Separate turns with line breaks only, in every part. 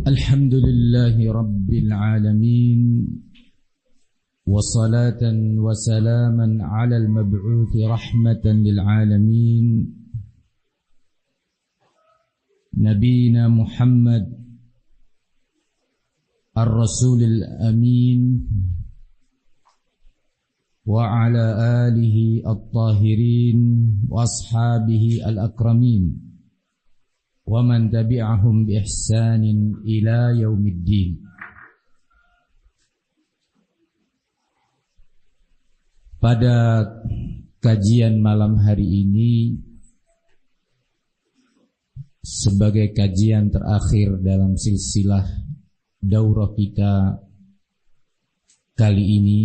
الحمد لله رب العالمين وصلاة وسلاما على المبعوث رحمة للعالمين نبينا محمد الرسول الأمين وعلى آله الطاهرين وأصحابه الأكرمين ومن تبعهم بإحسان إلى يوم الدين. Pada kajian malam hari ini, sebagai kajian terakhir dalam silsilah daurah kita kali ini,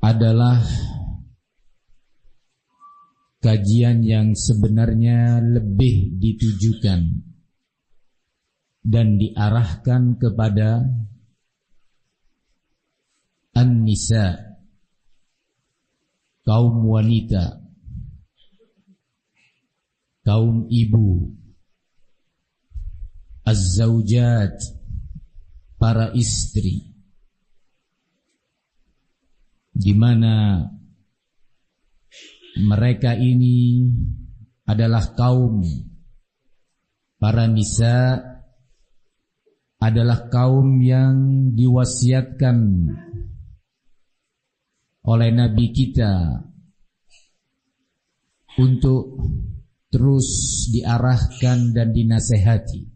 adalah kajian yang sebenarnya lebih ditujukan dan diarahkan kepada an-nisa, kaum wanita, kaum ibu, az-zawjat, para istri, di mana mereka ini adalah kaum, para nisa adalah kaum yang diwasiatkan oleh Nabi kita untuk terus diarahkan dan dinasehati.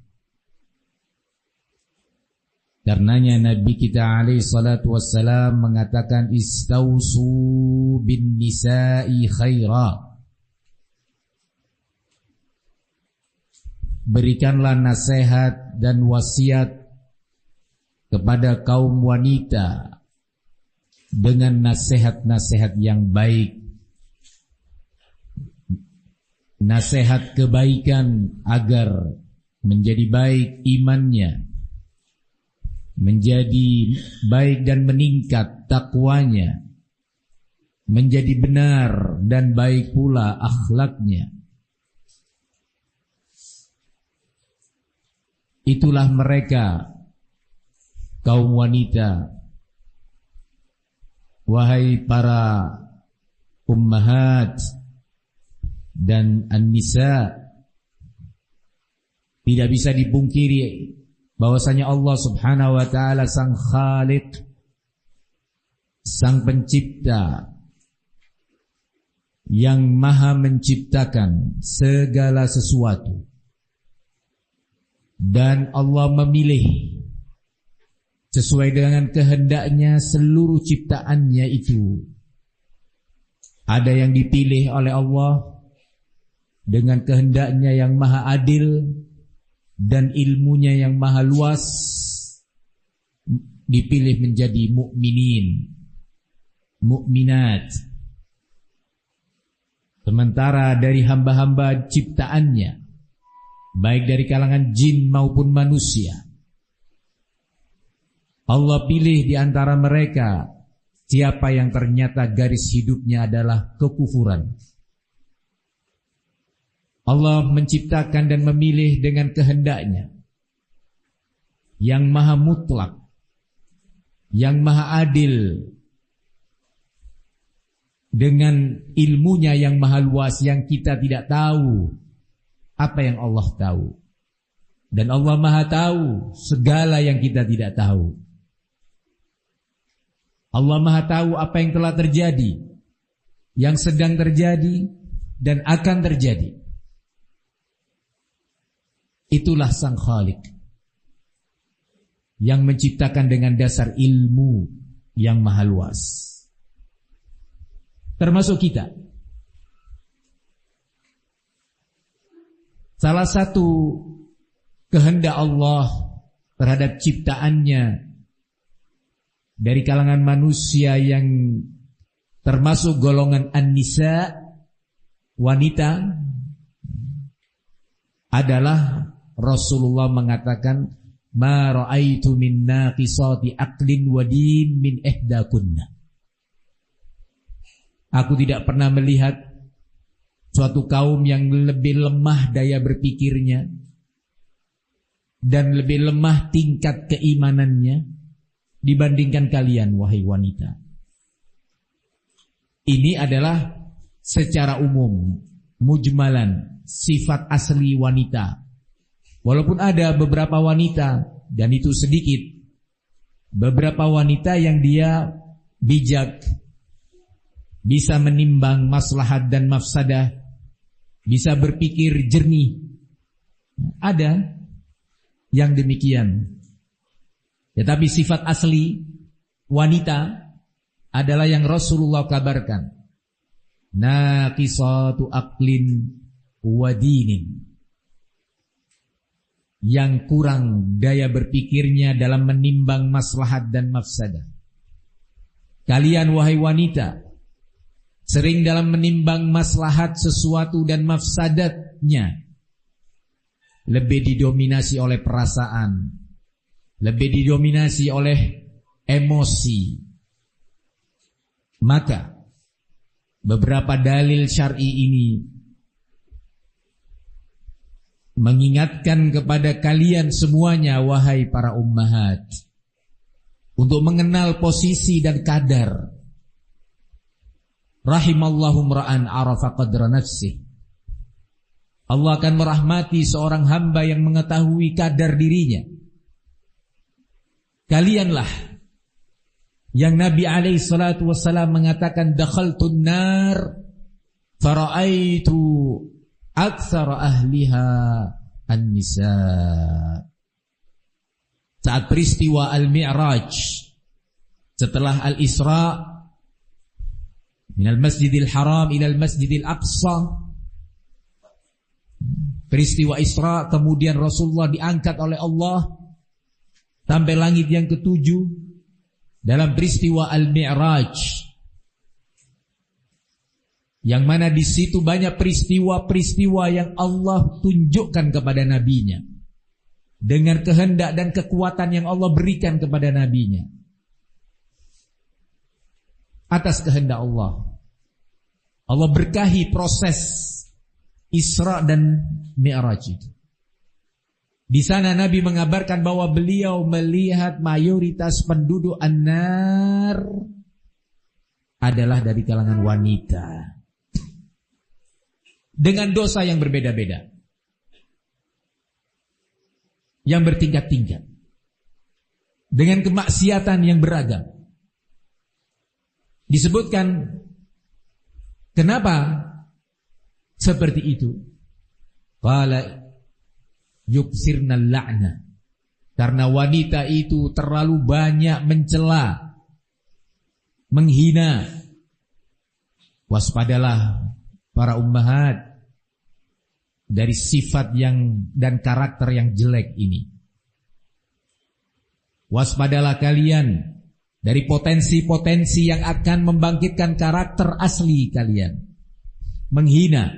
Karenanya Nabi kita alaihi salatu wassalam mengatakan istausu bin nisa'i khaira. Berikanlah nasihat dan wasiat kepada kaum wanita dengan nasihat-nasihat yang baik, nasihat kebaikan agar menjadi baik imannya, menjadi baik dan meningkat takwanya, menjadi benar dan baik pula akhlaknya. Itulah mereka, kaum wanita. Wahai para ummahat dan an-nisa, tidak bisa dipungkiri bahwasanya Allah Subhanahu wa taala sang Khaliq, sang pencipta yang maha menciptakan segala sesuatu, dan Allah memilih sesuai dengan kehendaknya seluruh ciptaannya itu. Ada yang dipilih oleh Allah dengan kehendaknya yang maha adil dan ilmunya yang maha luas, dipilih menjadi mukminin, mukminat. Sementara dari hamba-hamba ciptaannya, baik dari kalangan jin maupun manusia, Allah pilih di antara mereka siapa yang ternyata garis hidupnya adalah kekufuran. Allah menciptakan dan memilih dengan kehendaknya yang maha mutlak, yang maha adil, dengan ilmunya yang maha luas yang kita tidak tahu apa yang Allah tahu. Dan Allah maha tahu segala yang kita tidak tahu. Allah maha tahu apa yang telah terjadi, yang sedang terjadi, dan akan terjadi. Itulah sang Khaliq yang menciptakan dengan dasar ilmu yang maha luas. Termasuk kita. Salah satu kehendak Allah terhadap ciptaannya dari kalangan manusia yang termasuk golongan an-nisa, wanita, adalah Rasulullah mengatakan, ma ra'aitu min naqisati aqlin wa din min ihdakunna. Aku tidak pernah melihat suatu kaum yang lebih lemah daya berpikirnya dan lebih lemah tingkat keimanannya dibandingkan kalian, wahai wanita. Ini adalah secara umum, mujmalan, sifat asli wanita. Walaupun ada beberapa wanita, dan itu sedikit, beberapa wanita yang dia bijak, bisa menimbang maslahat dan mafsadah, bisa berpikir jernih. Ada yang demikian. Tetapi sifat asli wanita adalah yang Rasulullah kabarkan. Naqisatu aqlin wa dinin. Yang kurang daya berpikirnya dalam menimbang maslahat dan mafsadah. Kalian wahai wanita, sering dalam menimbang maslahat sesuatu dan mafsadatnya lebih didominasi oleh perasaan, lebih didominasi oleh emosi. Maka beberapa dalil syar'i ini mengingatkan kepada kalian semuanya, wahai para ummahat, untuk mengenal posisi dan kadar. Rahimallahu mra'an arafa qadra nafsih. Allah akan merahmati seorang hamba yang mengetahui kadar dirinya. Kalianlah yang Nabi alaihi salatu wassalam mengatakan, dakhaltun nar fara'aitu aktsara ahliha an-nisa. Saat peristiwa Al-Mi'raj, setelah Al-Isra minal Masjidil Haram ilal Masjidil Aqsa, peristiwa Isra, kemudian Rasulullah diangkat oleh Allah sampai langit yang ketujuh. Dalam peristiwa Al-Mi'raj, yang mana di situ banyak peristiwa-peristiwa yang Allah tunjukkan kepada nabinya dengan kehendak dan kekuatan yang Allah berikan kepada nabinya atas kehendak Allah. Allah berkahi proses Isra dan Mi'raj itu. Di sana Nabi mengabarkan bahwa beliau melihat mayoritas penduduk an-nar adalah dari kalangan wanita, dengan dosa yang berbeda-beda, yang bertingkat-tingkat, dengan kemaksiatan yang beragam. Disebutkan kenapa seperti itu. Qala yuksirna la'na, karena wanita itu terlalu banyak mencela, menghina. Waspadalah para ummahat dari sifat yang dan karakter yang jelek ini. Waspadalah kalian dari potensi-potensi yang akan membangkitkan karakter asli kalian. Menghina,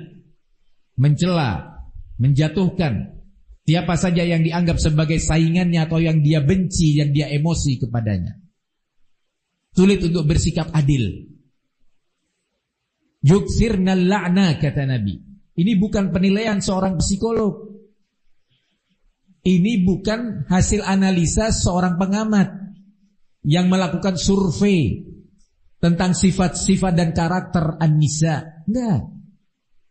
mencela, menjatuhkan siapa saja yang dianggap sebagai saingannya atau yang dia benci, yang dia emosi kepadanya. Sulit untuk bersikap adil. Yuksirna la'na, kata Nabi. Ini bukan penilaian seorang psikolog. Ini bukan hasil analisa seorang pengamat yang melakukan survei tentang sifat-sifat dan karakter an-nisa. Enggak.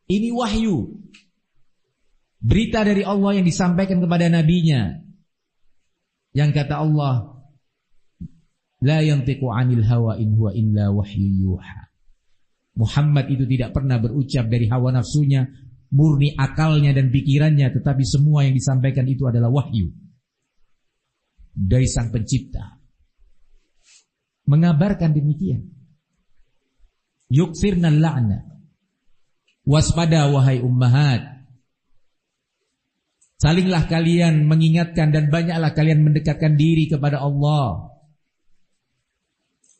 Ini wahyu. Berita dari Allah yang disampaikan kepada nabinya. Yang kata Allah, la yantiqu 'anil hawa in huwa illa wahyu yuha. Muhammad itu tidak pernah berucap dari hawa nafsunya, murni akalnya dan pikirannya, tetapi semua yang disampaikan itu adalah wahyu dari Sang Pencipta. Mengabarkan demikian. Yuksirna la'na. Waspada wahai ummahat. Salinglah kalian mengingatkan dan banyaklah kalian mendekatkan diri kepada Allah.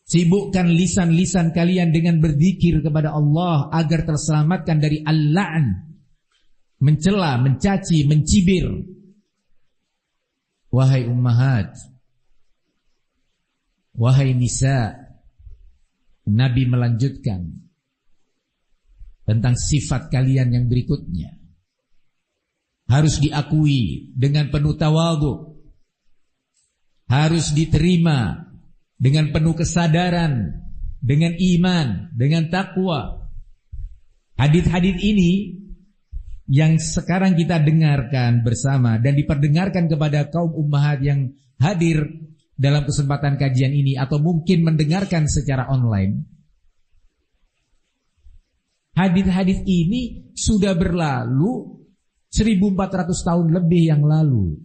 Sibukkan lisan-lisan kalian dengan berzikir kepada Allah agar terselamatkan dari al-la'n, mencela, mencaci, mencibir. Wahai ummahat, wahai nisa, Nabi melanjutkan, tentang sifat kalian yang berikutnya. Harus diakui dengan penuh tawadhu, harus diterima dengan penuh kesadaran, dengan iman, dengan takwa. Hadits-hadits ini yang sekarang kita dengarkan bersama dan diperdengarkan kepada kaum ummahat yang hadir dalam kesempatan kajian ini atau mungkin mendengarkan secara online. Hadits-hadits ini sudah berlalu 1400 tahun lebih yang lalu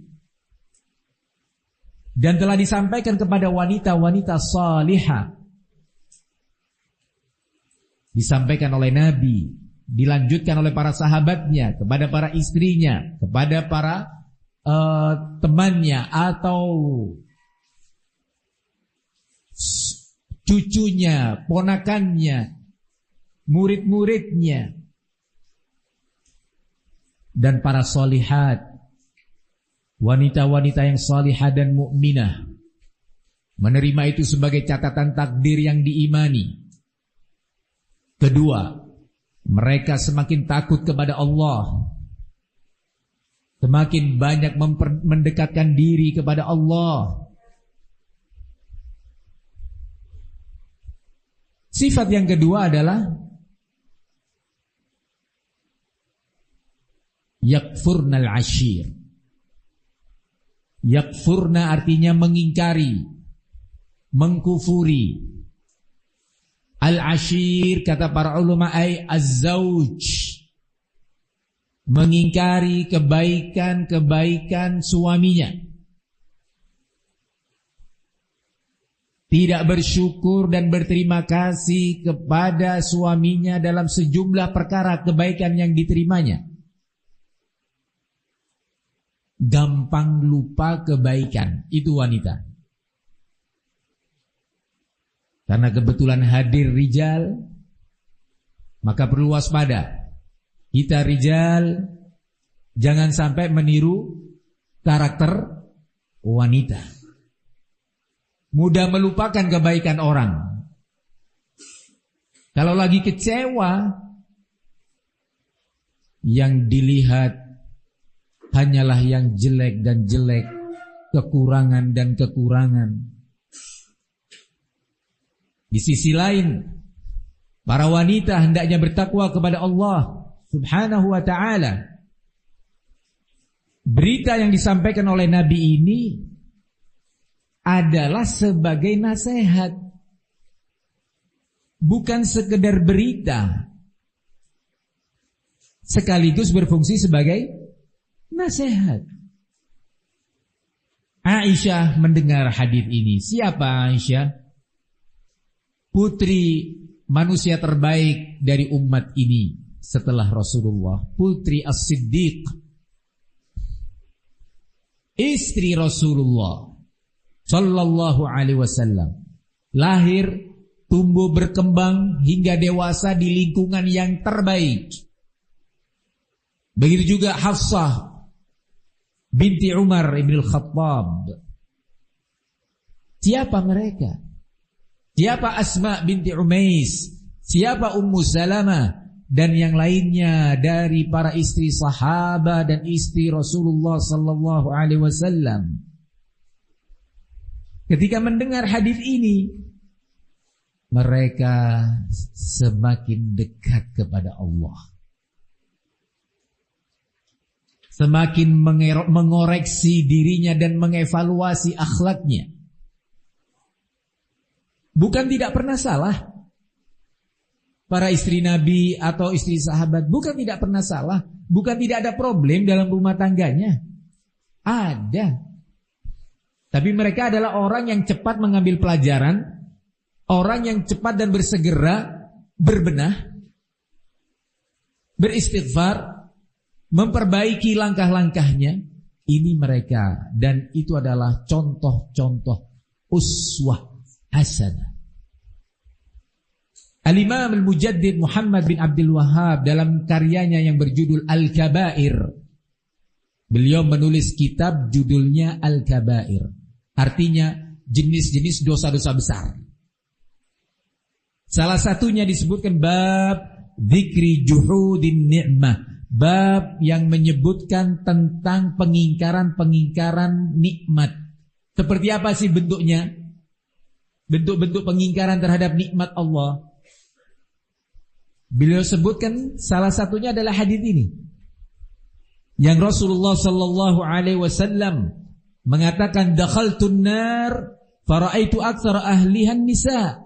dan telah disampaikan kepada wanita-wanita salihah, disampaikan oleh Nabi, dilanjutkan oleh para sahabatnya, kepada para istrinya, kepada para temannya atau cucunya, ponakannya, murid-muridnya, dan para solihat, wanita-wanita yang salihah dan mukminah, menerima itu sebagai catatan takdir yang diimani. Kedua, mereka semakin takut kepada Allah, semakin banyak mendekatkan diri kepada Allah. Sifat yang kedua adalah yakfurnal ashir. Yakfurna artinya mengingkari, mengkufuri. Al-ashir kata para ulama ay az-zawj, mengingkari kebaikan-kebaikan suaminya, tidak bersyukur dan berterima kasih kepada suaminya dalam sejumlah perkara kebaikan yang diterimanya. Gampang lupa kebaikan, itu wanita. Karena kebetulan hadir rijal, maka perlu waspada. Kita rijal jangan sampai meniru karakter wanita, mudah melupakan kebaikan orang. Kalau lagi kecewa, yang dilihat hanyalah yang jelek dan jelek, kekurangan dan kekurangan. Di sisi lain, para wanita hendaknya bertakwa kepada Allah Subhanahu wa ta'ala. Berita yang disampaikan oleh Nabi ini adalah sebagai nasihat, bukan sekedar berita, sekaligus berfungsi sebagai nasihat. Aisyah mendengar hadis ini. Siapa Aisyah? Putri manusia terbaik dari umat ini setelah Rasulullah, putri As-Siddiq, istri Rasulullah sallallahu alaihi wasallam, lahir, tumbuh berkembang hingga dewasa di lingkungan yang terbaik. Begitu juga Hafsah binti Umar ibn al-Khattab. Siapa mereka? Siapa Asma binti Umais? Siapa Ummu Salamah? Dan yang lainnya dari para istri sahabat dan istri Rasulullah sallallahu alaihi wasallam. Ketika mendengar hadis ini, mereka semakin dekat kepada Allah, semakin mengoreksi dirinya dan mengevaluasi akhlaknya. Bukan tidak pernah salah para istri Nabi atau istri sahabat, bukan tidak pernah salah, bukan tidak ada problem dalam rumah tangganya. Ada. Tapi mereka adalah orang yang cepat mengambil pelajaran, orang yang cepat dan bersegera berbenah, beristighfar, memperbaiki langkah-langkahnya. Ini mereka, dan itu adalah contoh-contoh uswah hasanah. Al-Imam Al-Mujaddid Muhammad bin Abdul Wahhab dalam karyanya yang berjudul Al-Kabair, beliau menulis kitab judulnya Al-Kabair, artinya jenis-jenis dosa-dosa besar. Salah satunya disebutkan bab dzikri juhudin ni'mah, bab yang menyebutkan tentang pengingkaran-pengingkaran nikmat. Seperti apa sih bentuknya? Bentuk-bentuk pengingkaran terhadap nikmat Allah. Beliau sebutkan salah satunya adalah hadis ini, yang Rasulullah sallallahu alaihi wasallam mengatakan, dakhaltun nar faraitu aktsara ahlihan nisa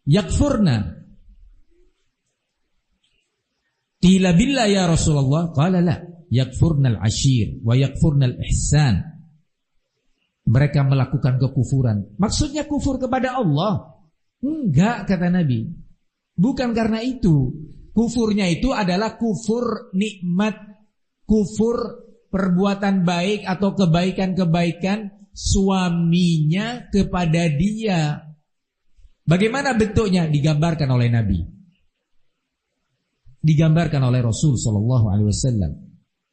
yakfurna. Qila billah ya Rasulullah, qala la, yakfurnal ashir wa yakfurnal ihsan. Mereka melakukan kekufuran. Maksudnya kufur kepada Allah? Enggak, kata Nabi. Bukan karena itu. Kufurnya itu adalah kufur nikmat, kufur perbuatan baik atau kebaikan-kebaikan suaminya kepada dia. Bagaimana bentuknya? Digambarkan oleh Nabi, digambarkan oleh Rasul sallallahu alaihi wasallam.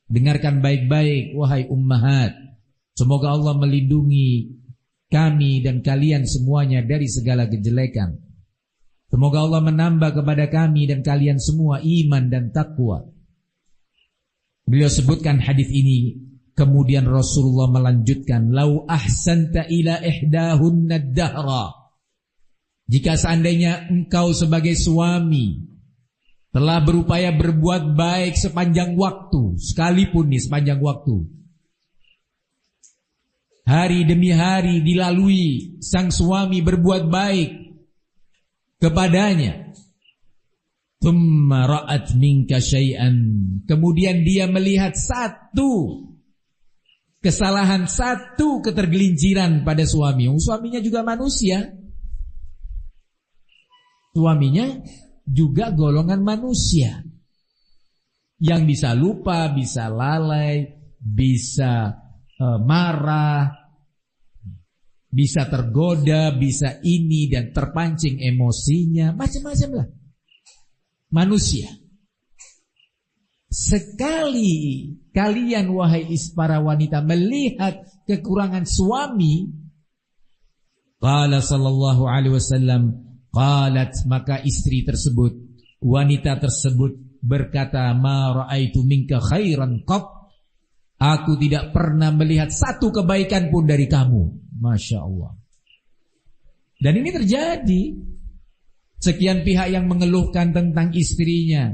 Dengarkan baik-baik wahai ummahat, semoga Allah melindungi kami dan kalian semuanya dari segala kejelekan. Semoga Allah menambah kepada kami dan kalian semua iman dan takwa. Beliau sebutkan hadis ini, kemudian Rasulullah melanjutkan, lau ahsanta ila ihdahunna dahra. Jika seandainya engkau sebagai suami telah berupaya berbuat baik sepanjang waktu, sekalipun nih sepanjang waktu, hari demi hari dilalui sang suami berbuat baik kepadanya, thumma ra'at minka syai'an, kemudian dia melihat satu kesalahan, satu ketergelinciran pada suami. Suaminya juga manusia, suaminya juga golongan manusia yang bisa lupa, bisa lalai, bisa marah, bisa tergoda, bisa ini dan terpancing emosinya, macam-macam lah. Manusia. Sekali kalian wahai para wanita melihat kekurangan suami, qala sallallahu alaihi wasallam, qalat, maka istri tersebut, wanita tersebut berkata, ma ra'aitu minka khairan qat, aku tidak pernah melihat satu kebaikan pun dari kamu. Masya Allah. Dan ini terjadi. Sekian pihak yang mengeluhkan tentang istrinya,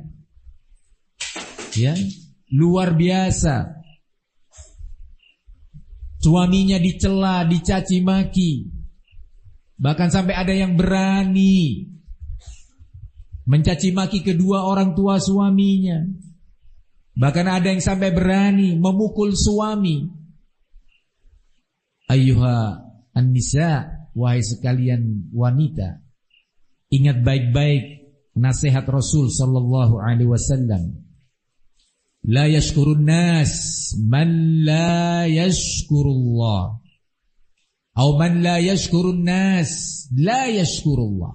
ya, luar biasa. Suaminya dicela, dicaci maki, bahkan sampai ada yang berani mencaci maki kedua orang tua suaminya. Bahkan ada yang sampai berani memukul suami. Ayyuha an-nisa, wahai sekalian wanita, ingat baik-baik nasihat Rasul sallallahu alaihi wasallam. La yashkurun nas man la yashkurullah. Atau man la yashkurun nas la yashkurullah.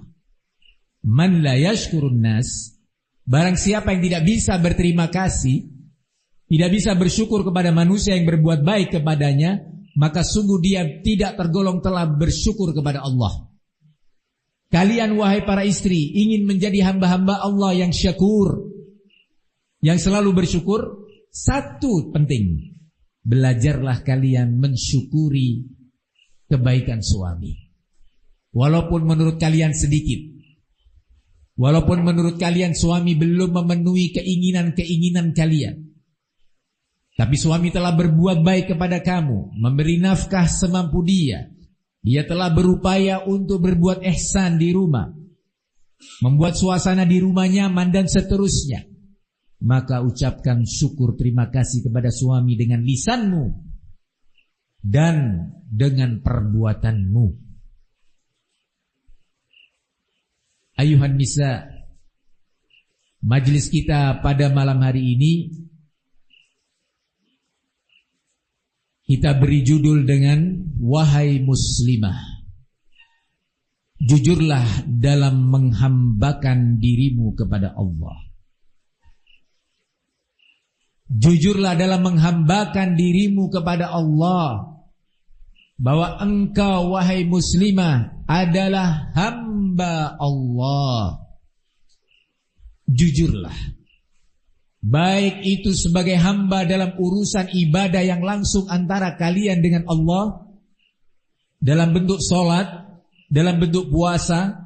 Man la yashkurun nas, barang siapa yang tidak bisa berterima kasih, tidak bisa bersyukur kepada manusia yang berbuat baik kepadanya, maka sungguh dia tidak tergolong telah bersyukur kepada Allah. Kalian wahai para istri ingin menjadi hamba-hamba Allah yang syakur, yang selalu bersyukur, satu penting, belajarlah kalian mensyukuri kebaikan suami. Walaupun menurut kalian sedikit, walaupun menurut kalian suami belum memenuhi keinginan-keinginan kalian, tapi suami telah berbuat baik kepada kamu, memberi nafkah semampu dia. Dia telah berupaya untuk berbuat ihsan di rumah, membuat suasana di rumah nyaman dan seterusnya. Maka ucapkan syukur terima kasih kepada suami dengan lisanmu dan dengan perbuatanmu. Ayuhan nisa, majelis kita pada malam hari ini kita beri judul dengan wahai muslimah, jujurlah dalam menghambakan dirimu kepada Allah. Jujurlah dalam menghambakan dirimu kepada Allah, bahwa engkau wahai muslimah adalah hamba Allah. jujurlah. Baik itu sebagai hamba dalam urusan ibadah yang langsung antara kalian dengan Allah, dalam bentuk sholat, dalam bentuk puasa,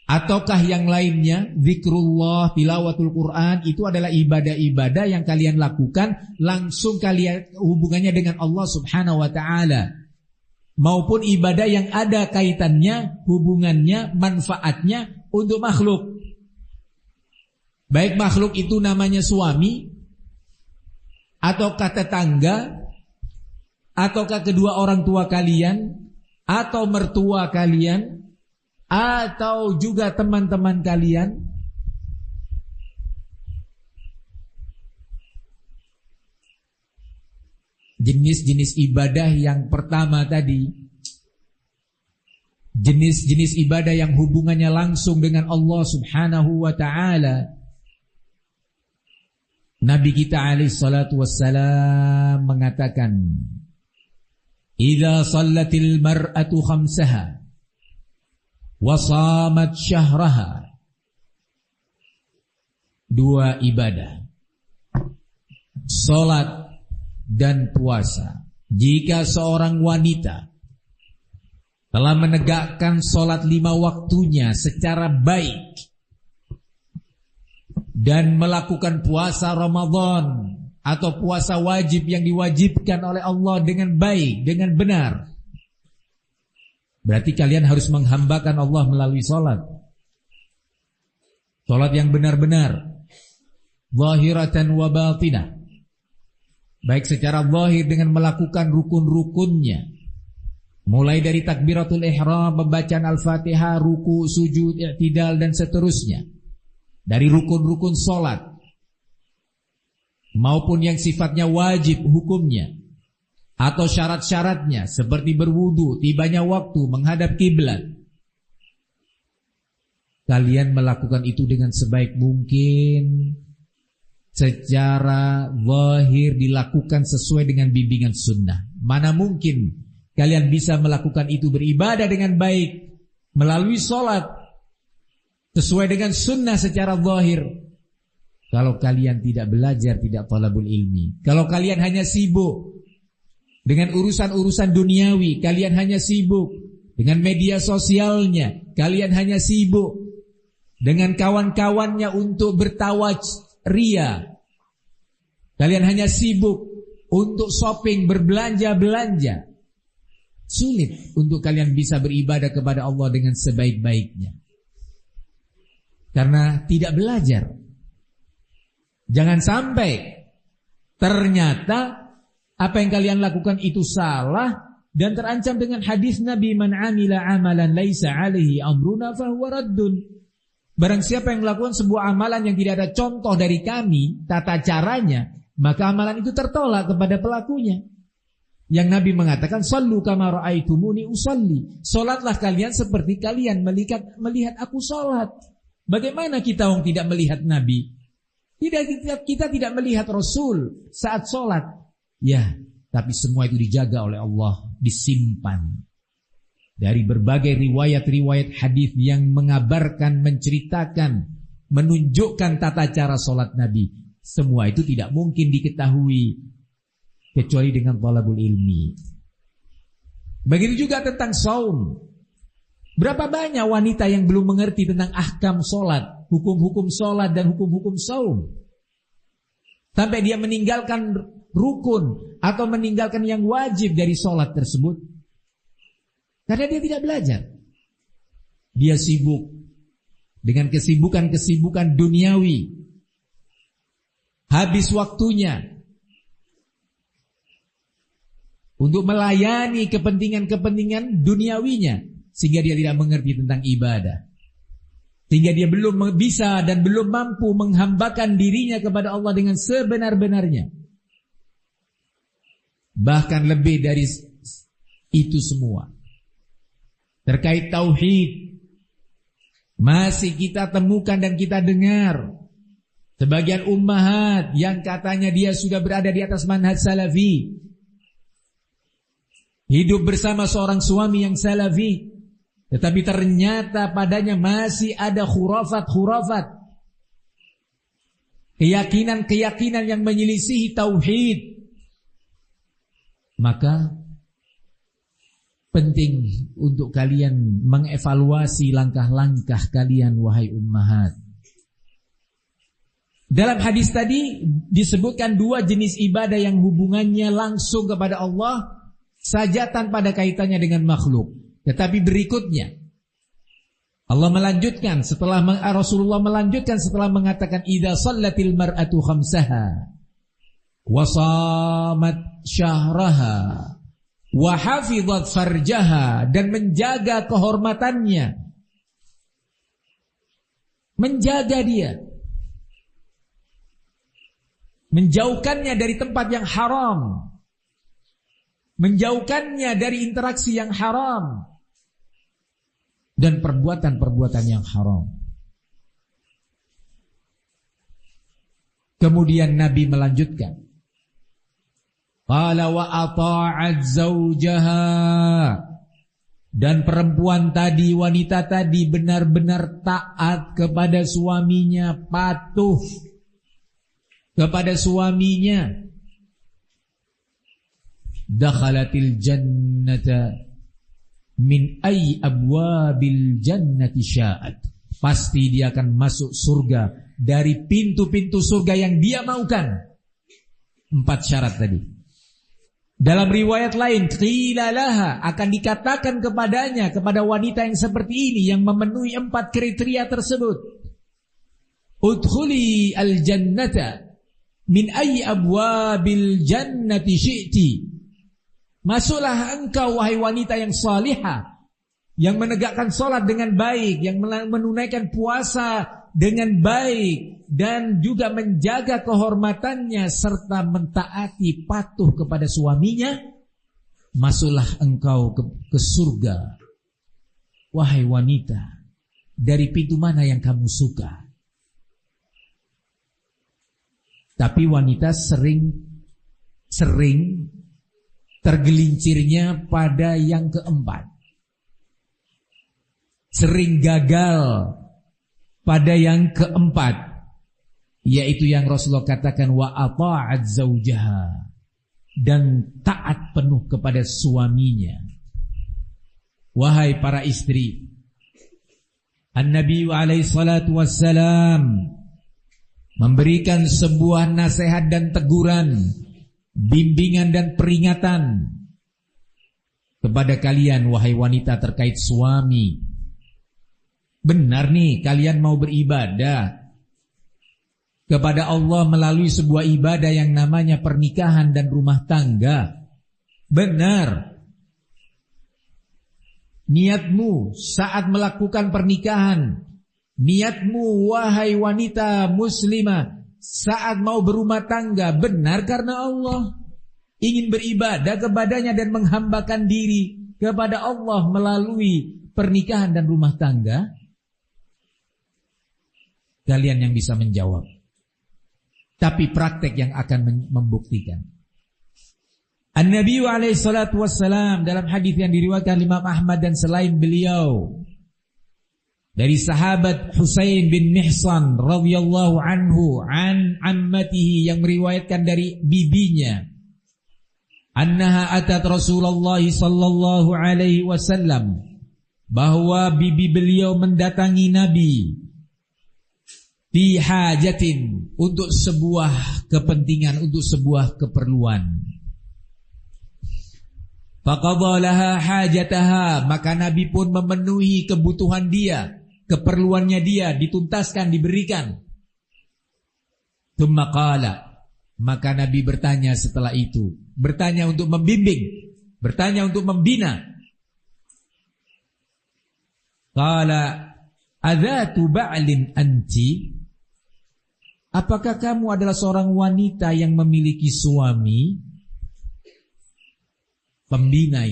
ataukah yang lainnya, zikrullah, tilawatul Quran, itu adalah ibadah-ibadah yang kalian lakukan langsung kalian hubungannya dengan Allah subhanahu wa ta'ala, maupun ibadah yang ada kaitannya, hubungannya, manfaatnya untuk makhluk. Baik makhluk itu namanya suami, ataukah tetangga, ataukah kedua orang tua kalian, atau mertua kalian, atau juga teman-teman kalian. Jenis-jenis ibadah yang pertama tadi, jenis-jenis ibadah yang hubungannya langsung dengan Allah subhanahu wa ta'ala, Nabi kita alaihi salatu wassalam mengatakan, "Idza shallatil mar'atu khamsaha wa shamat syahraha." Dua ibadah, salat dan puasa. Jika seorang wanita telah menegakkan salat 5 waktunya secara baik dan melakukan puasa Ramadan atau puasa wajib yang diwajibkan oleh Allah dengan baik, dengan benar, berarti kalian harus menghambakan Allah melalui salat. Salat yang benar-benar, zahiratan wa batinah, baik secara zahir dengan melakukan rukun-rukunnya, mulai dari takbiratul ihram, pembacaan Al-Fatihah, ruku, sujud, i'tidal dan seterusnya, dari rukun-rukun salat, maupun yang sifatnya wajib hukumnya atau syarat-syaratnya seperti berwudu, tibanya waktu, menghadap kiblat. Kalian melakukan itu dengan sebaik mungkin, secara zahir dilakukan sesuai dengan bimbingan sunnah. Mana mungkin kalian bisa melakukan itu, beribadah dengan baik melalui salat sesuai dengan sunnah secara zahir, kalau kalian tidak belajar, tidak talabul ilmi. Kalau kalian hanya sibuk dengan urusan-urusan duniawi, kalian hanya sibuk dengan media sosialnya, kalian hanya sibuk dengan kawan-kawannya untuk bertawaj ria, kalian hanya sibuk untuk shopping, berbelanja-belanja, sulit untuk kalian bisa beribadah kepada Allah dengan sebaik-baiknya. Karena tidak belajar. Jangan sampai ternyata apa yang kalian lakukan itu salah dan terancam dengan hadis Nabi, "Man 'amila 'amalan laisa 'alaihi amruna fahuwa raddun." Barang siapa yang melakukan sebuah amalan yang tidak ada contoh dari kami, tata caranya, maka amalan itu tertolak kepada pelakunya. Yang Nabi mengatakan, "Shallu kama ra'aitumuni usalli." Salatlah kalian seperti kalian melihat aku salat. Bagaimana kita orang tidak melihat Nabi? Kita tidak melihat Rasul saat sholat. Ya, tapi semua itu dijaga oleh Allah, disimpan. Dari berbagai riwayat-riwayat hadis yang mengabarkan, menceritakan, menunjukkan tata cara sholat Nabi. Semua itu tidak mungkin diketahui kecuali dengan talabul ilmi. Begitu juga tentang saum. Berapa banyak wanita yang belum mengerti tentang ahkam sholat, hukum-hukum sholat dan hukum-hukum saum, sampai dia meninggalkan rukun atau meninggalkan yang wajib dari sholat tersebut karena dia tidak belajar. Dia sibuk dengan kesibukan-kesibukan duniawi, habis waktunya untuk melayani kepentingan-kepentingan duniawinya, sehingga dia tidak mengerti tentang ibadah, sehingga dia belum bisa dan belum mampu menghambakan dirinya kepada Allah dengan sebenar-benarnya. Bahkan lebih dari itu semua, terkait tauhid, masih kita temukan dan kita dengar sebagian ummahat yang katanya dia sudah berada di atas manhaj salafi, hidup bersama seorang suami yang salafi, tetapi ternyata padanya masih ada khurafat-khurafat keyakinan-keyakinan yang menyelisihi tauhid, maka penting untuk kalian mengevaluasi langkah-langkah kalian, wahai ummahat. Dalam hadis tadi disebutkan dua jenis ibadah yang hubungannya langsung kepada Allah saja tanpa ada kaitannya dengan makhluk. Tetapi berikutnya Allah melanjutkan Rasulullah melanjutkan setelah mengatakan idza shallatil mar'atu khamsaha wa shamat syahraha wa hafizat farjaha, dan menjaga kehormatannya, menjaga dia, menjauhkannya dari tempat yang haram, menjauhkannya dari interaksi yang haram dan perbuatan-perbuatan yang haram. Kemudian Nabi melanjutkan, qala wa ata'at zawjaha, dan perempuan tadi, wanita tadi benar-benar taat kepada suaminya, patuh kepada suaminya. Dakhalatil jannata min ayyi abwabil jannati sya'at, pasti dia akan masuk surga dari pintu-pintu surga yang dia maukan. 4 syarat tadi. Dalam riwayat lain, qila laha, akan dikatakan kepadanya, kepada wanita yang seperti ini yang memenuhi 4 kriteria tersebut, udkhuli al jannata min ayyi abwabil jannati syi'ti, masuklah engkau wahai wanita yang salihah, yang menegakkan salat dengan baik, yang menunaikan puasa dengan baik, dan juga menjaga kehormatannya serta mentaati patuh kepada suaminya, masuklah engkau ke surga wahai wanita dari pintu mana yang kamu suka. Tapi wanita sering tergelincirnya pada yang keempat, sering gagal pada yang keempat, yaitu yang Rasulullah katakan wa ata'at zawjaha, dan taat penuh kepada suaminya. Wahai para istri, An-Nabi alaihi salatu wassalam memberikan sebuah nasihat dan teguran, bimbingan dan peringatan kepada kalian wahai wanita terkait suami. Benar nih, kalian mau beribadah kepada Allah melalui sebuah ibadah yang namanya pernikahan dan rumah tangga. Benar. Niatmu saat melakukan pernikahan, niatmu wahai wanita muslimah saat mau berumah tangga, benar karena Allah, ingin beribadah kepadanya dan menghambakan diri kepada Allah melalui pernikahan dan rumah tangga. Kalian yang bisa menjawab. Tapi praktek yang akan membuktikan. An-Nabi alaihi salatu wassalam dalam hadis yang diriwayatkan Imam Ahmad dan selain beliau dari sahabat Husain bin Mihsan radhiyallahu anhu an ammatihi, yang meriwayatkan dari bibinya, annaha atat Rasulullah sallallahu alaihi wasallam, bahwa bibi beliau mendatangi Nabi fi hajatin, untuk sebuah kepentingan, untuk sebuah keperluan. Faqadha laha hajataha, maka Nabi pun memenuhi kebutuhan dia, keperluannya dia, dituntaskan, diberikan. Tsumma qala, maka Nabi bertanya setelah itu, bertanya untuk membimbing, bertanya untuk membina. Qala adzatu ba'lin anti, apakah kamu adalah seorang wanita yang memiliki suami? Pembina.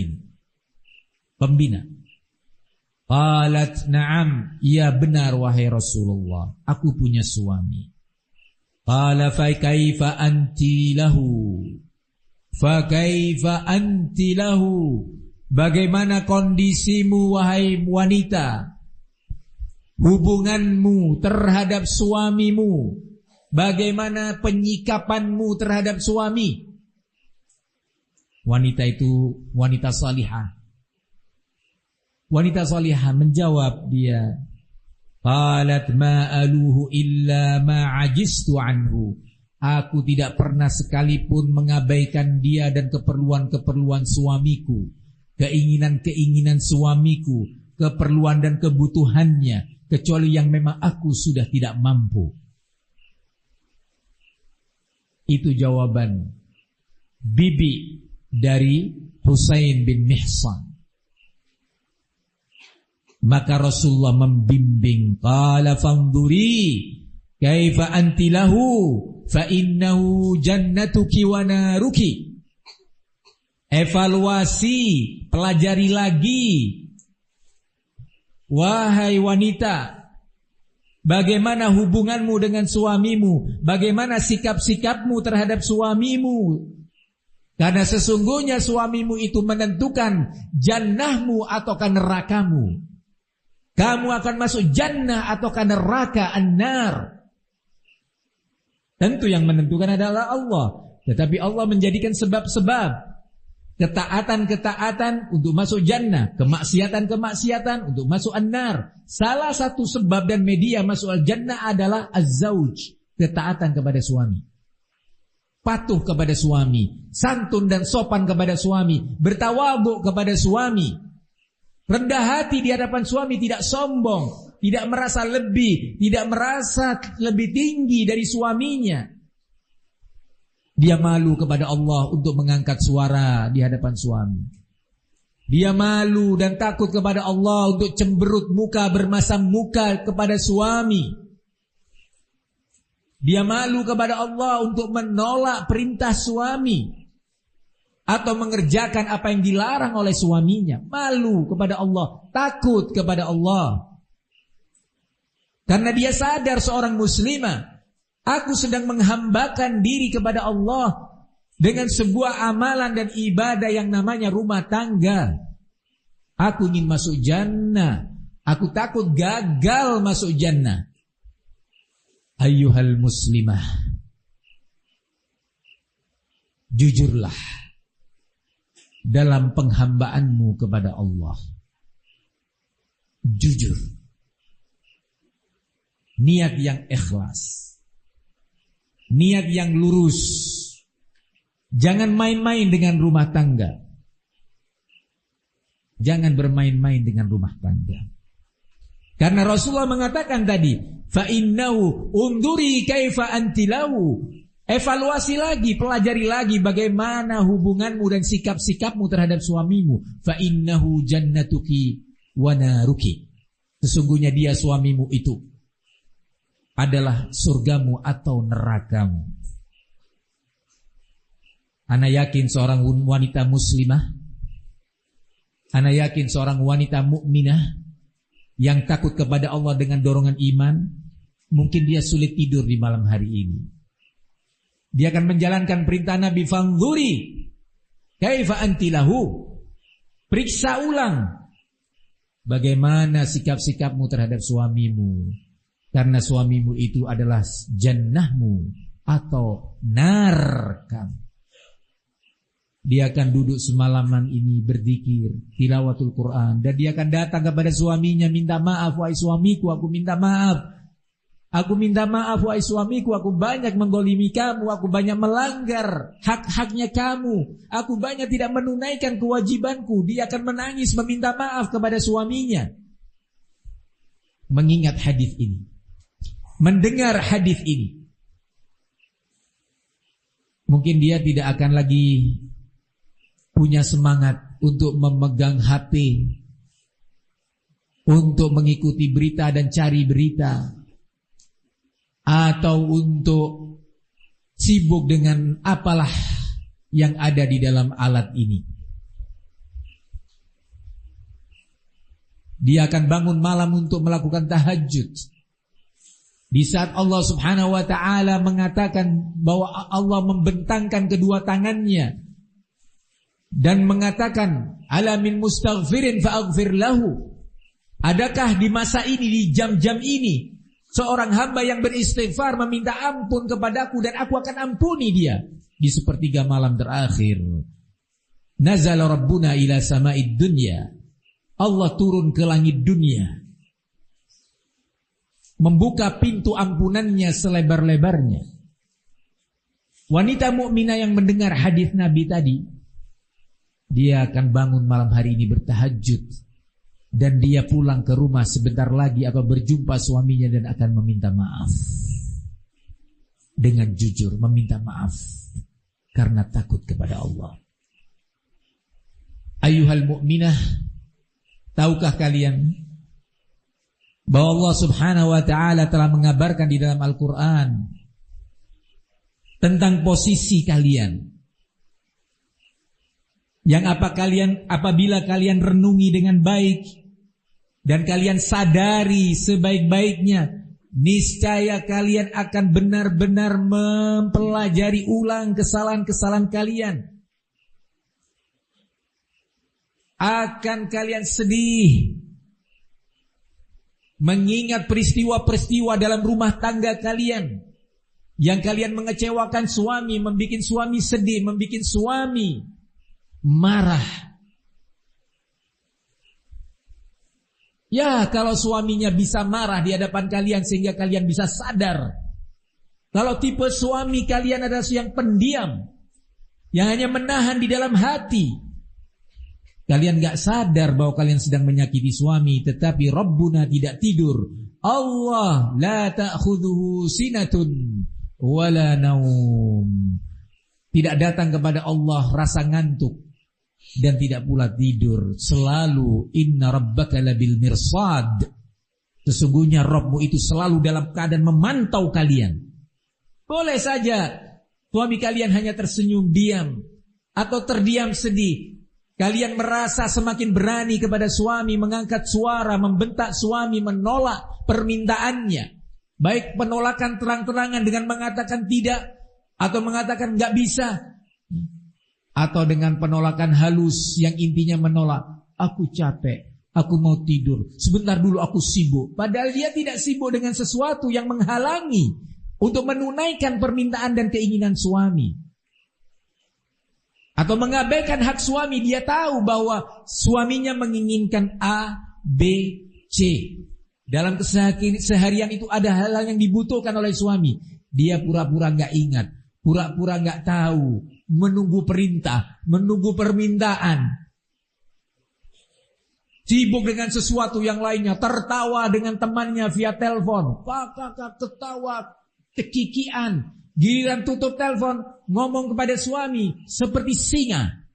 Qalat na'am, iya benar wahai Rasulullah, aku punya suami. Qala fa kaifa anti lahu, bagaimana kondisimu wahai wanita, hubunganmu terhadap suamimu, Bagaimana penyikapanmu terhadap suami? Wanita itu wanita salihah. Wanita salihah menjawab dia, qalat ma aluhu illa ma ajistu anhu. Aku tidak pernah sekalipun mengabaikan dia dan keperluan-keperluan suamiku, keinginan-keinginan suamiku, keperluan dan kebutuhannya, kecuali yang memang aku sudah tidak mampu. Itu jawaban bibi dari Husain bin Mihsan. Maka Rasulullah membimbing, qala fanduri kaifa anti lahu fa innahu jannatuki wa naruki. Evaluasi, pelajari lagi, wahai wanita, bagaimana hubunganmu dengan suamimu, bagaimana sikap-sikapmu terhadap suamimu. Karena sesungguhnya suamimu itu menentukan jannahmu ataukah nerakamu. Kamu akan masuk jannah ataukah neraka, an-nar. Tentu yang menentukan adalah Allah. Tetapi Allah menjadikan sebab-sebab, ketaatan-ketaatan untuk masuk jannah, kemaksiatan-kemaksiatan untuk masuk an-nar. Salah satu sebab dan media masuk al-jannah adalah az-zawj, ketaatan kepada suami, patuh kepada suami, santun dan sopan kepada suami, bertawadhu kepada suami, rendah hati di hadapan suami, tidak sombong, tidak merasa lebih, tidak merasa lebih tinggi dari suaminya. Dia malu kepada Allah untuk mengangkat suara di hadapan suami. Dia malu dan takut kepada Allah untuk cemberut muka, bermasam muka kepada suami. Dia malu kepada Allah untuk menolak perintah suami atau mengerjakan apa yang dilarang oleh suaminya. Malu kepada Allah, takut kepada Allah. Karena dia sadar seorang muslimah, aku sedang menghambakan diri kepada Allah dengan sebuah amalan dan ibadah yang namanya rumah tangga. Aku ingin masuk jannah. Aku takut gagal masuk jannah. Ayyuhal muslimah, jujurlah dalam penghambaanmu kepada Allah. Jujur. Niat yang ikhlas. Niat yang lurus. Jangan main-main dengan rumah tangga. Jangan bermain-main dengan rumah tangga. Karena Rasulullah mengatakan tadi, fa innahu unduri kaifa anti lahu. Evaluasi lagi, pelajari lagi bagaimana hubunganmu dan sikap-sikapmu terhadap suamimu. Fa innahu jannatuki wa naruki. Sesungguhnya dia suamimu itu adalah surgamu atau nerakamu. Ana yakin seorang wanita muslimah, ana yakin seorang wanita mukminah yang takut kepada Allah dengan dorongan iman, mungkin dia sulit tidur di malam hari ini. Dia akan menjalankan perintah Nabi, fangzuri kaifa anti lahu. Periksa ulang bagaimana sikap-sikapmu terhadap suamimu. Karena suamimu itu adalah jannahmu atau neraka. Dia akan duduk semalaman ini berzikir, tilawatul Quran, dan dia akan datang kepada suaminya, minta maaf, wahai suamiku, aku minta maaf. Aku minta maaf, wahai suamiku, aku banyak menggolimi kamu, aku banyak melanggar hak-haknya kamu, aku banyak tidak menunaikan kewajibanku. Dia akan menangis meminta maaf kepada suaminya. Mengingat hadis ini, mendengar hadis ini, mungkin dia tidak akan lagi punya semangat untuk memegang HP, untuk mengikuti berita dan cari berita, atau untuk sibuk dengan apalah yang ada di dalam alat ini. Dia akan bangun malam untuk melakukan tahajud. Di saat Allah subhanahu wa ta'ala mengatakan bahwa Allah membentangkan kedua tangannya dan mengatakan, ala min mustaghfirin fa'aghfir lahu. Adakah di masa ini, di jam-jam ini, Seorang hamba yang beristighfar meminta ampun kepadaku dan aku akan ampuni dia. Di sepertiga malam terakhir, nazala rabbuna ila sama'id dunya. Allah turun ke langit dunia, membuka pintu ampunannya selebar-lebarnya. Wanita mukminah yang mendengar hadis Nabi tadi, dia akan bangun malam hari ini bertahajud, dan dia pulang ke rumah sebentar lagi akan berjumpa suaminya dan akan meminta maaf. Dengan jujur meminta maaf karena takut kepada Allah. Ayuhal mukminah, tahukah kalian bahwa Allah Subhanahu wa taala telah mengabarkan di dalam Al-Qur'an tentang posisi kalian, yang apabila kalian renungi dengan baik dan kalian sadari sebaik-baiknya, niscaya kalian akan benar-benar mempelajari ulang kesalahan-kesalahan kalian. Akan kalian sedih mengingat peristiwa-peristiwa dalam rumah tangga kalian yang kalian mengecewakan suami, membuat suami sedih, membuat suami marah. Ya, kalau suaminya bisa marah di hadapan kalian sehingga kalian bisa sadar kalau tipe suami kalian adalah yang pendiam, yang hanya menahan di dalam hati, kalian gak sadar bahwa kalian sedang menyakiti suami. Tetapi Rabbuna tidak tidur. Allah la ta'khudhuhu sinatun wala naum. Tidak datang kepada Allah rasa ngantuk dan tidak pula tidur. Selalu inna rabbaka labil mirsad. Sesungguhnya Rabbmu itu selalu dalam keadaan memantau kalian. Boleh saja suami kalian hanya tersenyum diam atau terdiam sedih. Kalian merasa semakin berani kepada suami, mengangkat suara, membentak suami, menolak permintaannya. Baik penolakan terang-terangan dengan mengatakan tidak, atau mengatakan gak bisa, atau dengan penolakan halus yang intinya menolak. Aku capek, aku mau tidur, sebentar dulu aku sibuk. Padahal dia tidak sibuk dengan sesuatu yang menghalangi untuk menunaikan permintaan dan keinginan suami. Atau mengabaikan hak suami. Dia tahu bahwa suaminya menginginkan A, B, C. Dalam keseharian itu ada hal-hal yang dibutuhkan oleh suami. Dia pura-pura gak ingat, pura-pura gak tahu, menunggu perintah, menunggu permintaan. Sibuk dengan sesuatu yang lainnya, tertawa dengan temannya via telepon. Kakak ketawa, kekikian. Giliran tutup telepon, ngomong kepada suami seperti singa.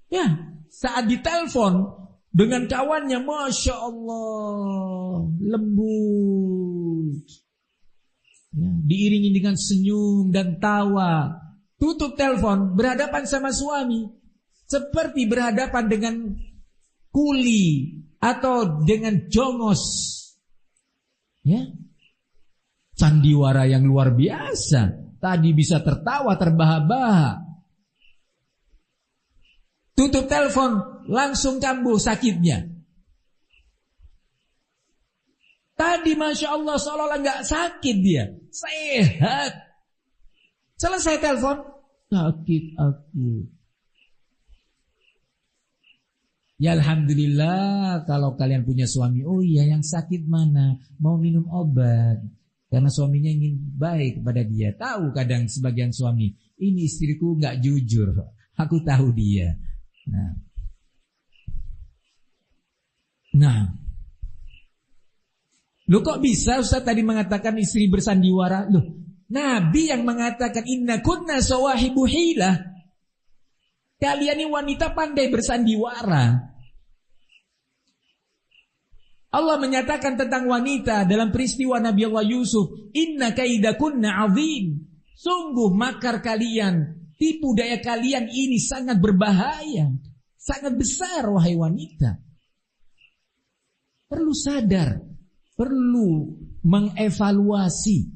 Ya, saat ditelepon dengan kawannya, Masya Allah, lembut. Ya, diiringi dengan senyum dan tawa. Tutup telepon, berhadapan sama suami, seperti berhadapan dengan kuli atau dengan jongos. Ya. Sandiwara yang luar biasa. Tadi bisa tertawa terbahak-bahak. Tutup telepon, langsung kambuh sakitnya. Tadi Masya Allah seolah-olah gak sakit dia, sehat. Selesai telepon, sakit aku. Ya Alhamdulillah kalau kalian punya suami. Oh iya, yang sakit mana? Mau minum obat. Karena suaminya ingin baik kepada dia. Tahu kadang sebagian suami, ini istriku gak jujur, aku tahu dia. Nah, loh kok bisa Ustaz tadi mengatakan istri bersandiwara? Loh, Nabi yang mengatakan inna kunna sawahibu hilah. Kalian ini wanita pandai bersandiwara. Allah menyatakan tentang wanita dalam peristiwa Nabi Allah Yusuf, inna kaidakunna azim. Sungguh makar kalian, tipu daya kalian ini sangat berbahaya, sangat besar wahai wanita. Perlu sadar, perlu mengevaluasi.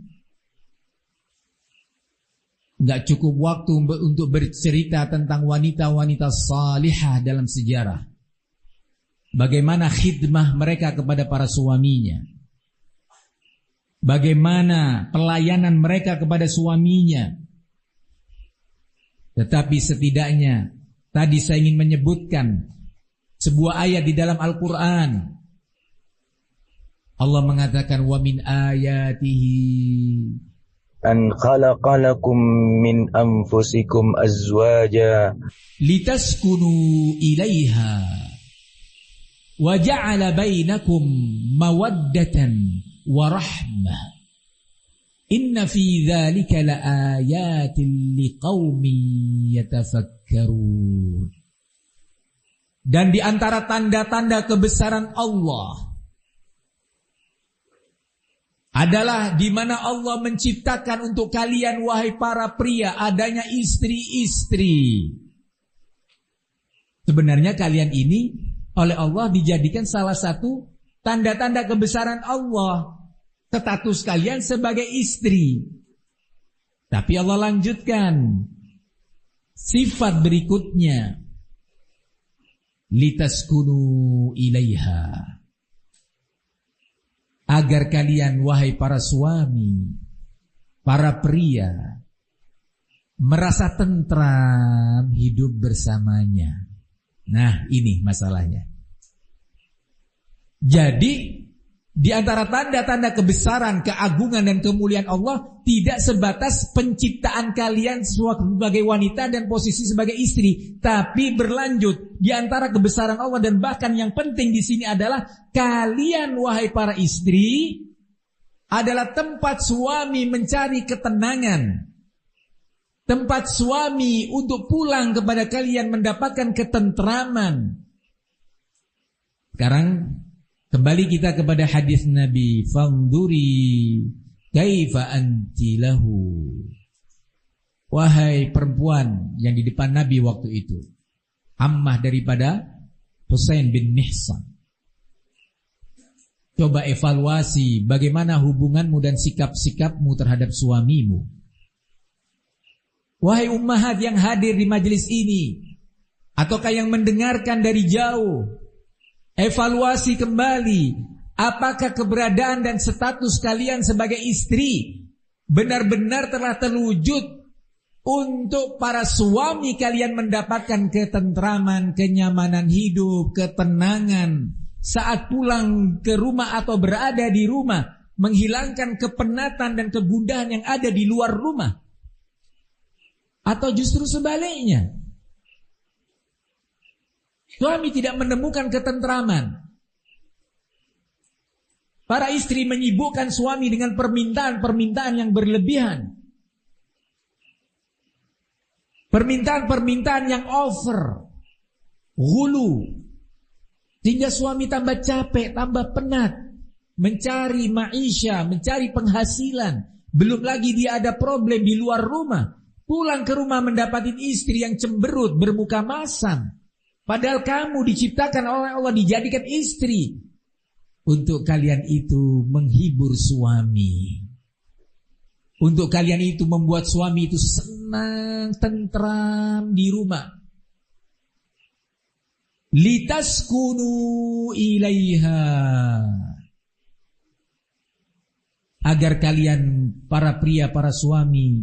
Enggak cukup waktu untuk bercerita tentang wanita-wanita salihah dalam sejarah. Bagaimana khidmah mereka kepada para suaminya. bagaimana pelayanan mereka kepada suaminya. Tetapi setidaknya tadi saya ingin menyebutkan sebuah ayat di dalam Al-Quran. Allah mengatakan wa min ayatihi
an khalaqalakum min anfusikum azwaja
litaskunu ilaiha wa ja'ala bainakum mawaddatan wa rahmah inna fi dzalika laayatin liqaumin yatafakkarun. Dan di antara tanda-tanda kebesaran Allah adalah di mana Allah menciptakan untuk kalian wahai para pria adanya istri-istri. Sebenarnya kalian ini oleh Allah dijadikan salah satu tanda-tanda kebesaran Allah, status kalian sebagai istri. Tapi Allah lanjutkan sifat berikutnya, litaskunu ilaiha, agar kalian wahai para suami, para pria merasa tentram hidup bersamanya. Nah, ini masalahnya. Jadi di antara tanda-tanda kebesaran, keagungan dan kemuliaan Allah tidak sebatas penciptaan kalian sebagai wanita dan posisi sebagai istri, tapi berlanjut. Di antara kebesaran Allah dan bahkan yang penting di sini adalah kalian wahai para istri adalah tempat suami mencari ketenangan. Tempat suami untuk pulang kepada kalian mendapatkan ketentraman. Sekarang kembali kita kepada hadis Nabi, fanduri kaifa anti lahu. Wahai perempuan yang di depan Nabi waktu itu, ammah daripada Husain bin Mihsan, coba evaluasi bagaimana hubunganmu dan sikap-sikapmu terhadap suamimu. Wahai ummahat yang hadir di majelis ini, ataukah yang mendengarkan dari jauh, evaluasi kembali apakah keberadaan dan status kalian sebagai istri benar-benar telah terwujud untuk para suami kalian mendapatkan ketentraman, kenyamanan hidup, ketenangan saat pulang ke rumah atau berada di rumah, menghilangkan kepenatan dan kegundahan yang ada di luar rumah. Atau justru sebaliknya, suami tidak menemukan ketentraman. Para istri menyibukkan suami dengan permintaan-permintaan yang berlebihan. Permintaan-permintaan yang over, ghulu, sehingga suami tambah capek, tambah penat, mencari maisha, mencari penghasilan. Belum lagi dia ada problem di luar rumah. Pulang ke rumah mendapati istri yang cemberut, bermuka masam. Padahal kamu diciptakan oleh Allah, dijadikan istri untuk kalian itu menghibur suami, untuk kalian itu membuat suami itu senang, tentram di rumah. Litaskunu ilaiha, agar kalian para pria, para suami,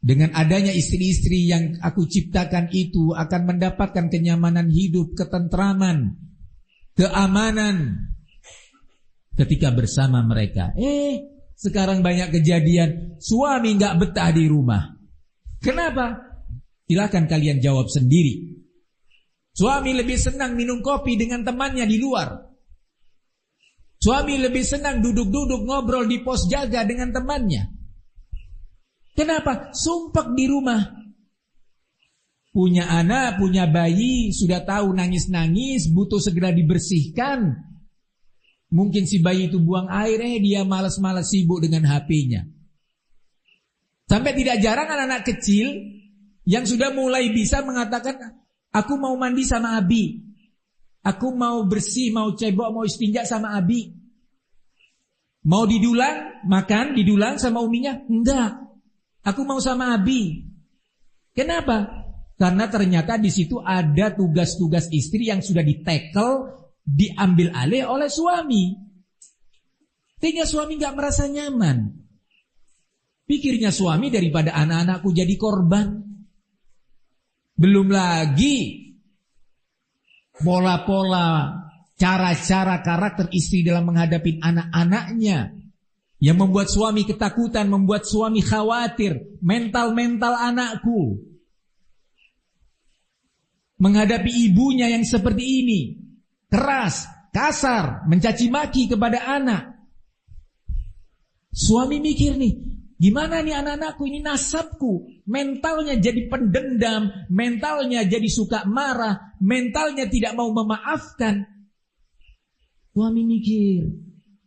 dengan adanya istri-istri yang aku ciptakan itu akan mendapatkan kenyamanan hidup, ketentraman, keamanan ketika bersama mereka. Sekarang banyak kejadian suami gak betah di rumah. Kenapa? Silakan kalian jawab sendiri. Suami lebih senang minum kopi dengan temannya di luar. Suami lebih senang duduk-duduk ngobrol di pos jaga dengan temannya. Kenapa? Sumpek di rumah. Punya anak, punya bayi, sudah tahu nangis-nangis, butuh segera dibersihkan. Mungkin si bayi itu buang air, dia malas-malas sibuk dengan HP-nya. Sampai tidak jarang anak-anak kecil yang sudah mulai bisa mengatakan, aku mau mandi sama Abi. Aku mau bersih, mau cebok, mau istinja sama Abi. Mau didulang, makan, didulang sama uminya? Enggak. Aku mau sama Abi. Kenapa? Karena ternyata di situ ada tugas-tugas istri yang sudah ditekel, diambil alih oleh suami. Sehingga suami gak merasa nyaman. Pikirnya suami daripada anak-anakku jadi korban. Belum lagi pola-pola, cara-cara karakter istri dalam menghadapi anak-anaknya yang membuat suami ketakutan, membuat suami khawatir. Mental-mental anakku menghadapi ibunya yang seperti ini, keras, kasar, mencaci maki kepada anak. Suami mikir nih, gimana nih anak-anakku, ini nasabku. Mentalnya jadi pendendam, mentalnya jadi suka marah, mentalnya tidak mau memaafkan. Suami mikir,